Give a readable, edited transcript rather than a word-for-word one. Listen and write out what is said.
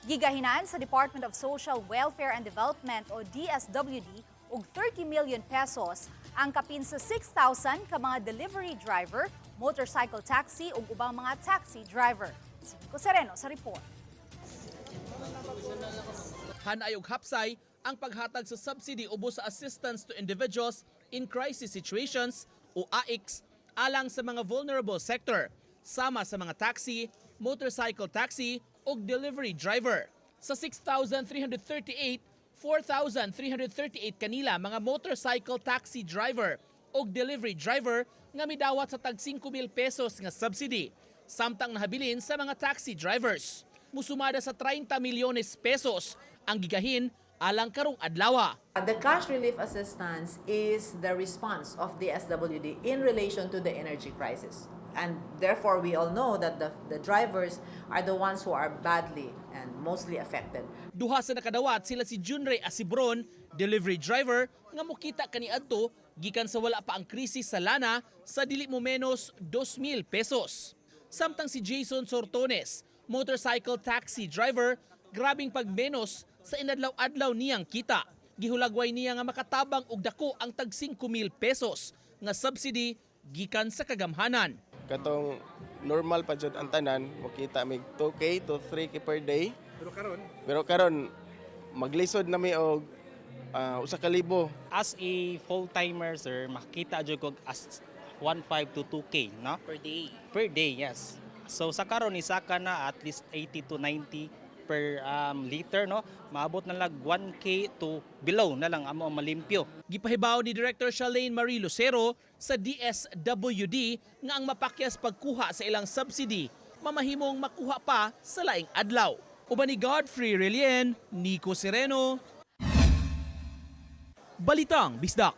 Gigahinan sa Department of Social Welfare and Development o DSWD og 30 million pesos ang kapin sa 6,000 ka mga delivery driver, motorcycle taxi ug ubang mga taxi driver. Si Nico Sereno sa report. Hanay og hapsay ang paghatag sa subsidy ubos sa assistance to individuals in crisis situations o AICS alang sa mga vulnerable sector, sama sa mga taxi, motorcycle taxi o delivery driver. Sa 6,338, 4,338 kanila mga motorcycle taxi driver o delivery driver nga midawat sa tag 5,000 pesos nga subsidy, samtang nahabilin sa mga taxi drivers. Musumada sa 30 milyones pesos ang gigahin alang karong adlaw. The cash relief assistance is the response of the SWD in relation to the energy crisis. And therefore, we all know that the drivers are the ones who are badly and mostly affected. Duha sa nakadawat sila si Junrey Asibron, delivery driver, nga mukita kaniadto gikan sa wala pa ang krisis sa lana sa dili mo menos 2,000 pesos. Samtang si Jason Sortones, motorcycle taxi driver, grabing pagmenos sa inadlaw-adlaw niyang kita. Gihulagway niya nga makatabang og dako ang tag 5,000 pesos nga subsidy gikan sa kagamhanan. Katong normal pa jud ang tanan, makita mig 2K to 3K per day. Pero karon maglisod na mi og 1,000. As a full-timer, sir, makita jud ko as 1.5 to 2K, no? Per day. Per day, yes. So sa karon isa ka na at least 80 to 90 per liter, no? Maabot na lang 1K to below na lang amo malimpyo. Gipahibaw ni Director Charlene Marie Lucero sa DSWD nga ang mapakyas pagkuha sa ilang subsidy mamahimong makuha pa sa laing adlaw. Uban ni Godfrey Relien, Nico Sereno, Balitang Bisdak.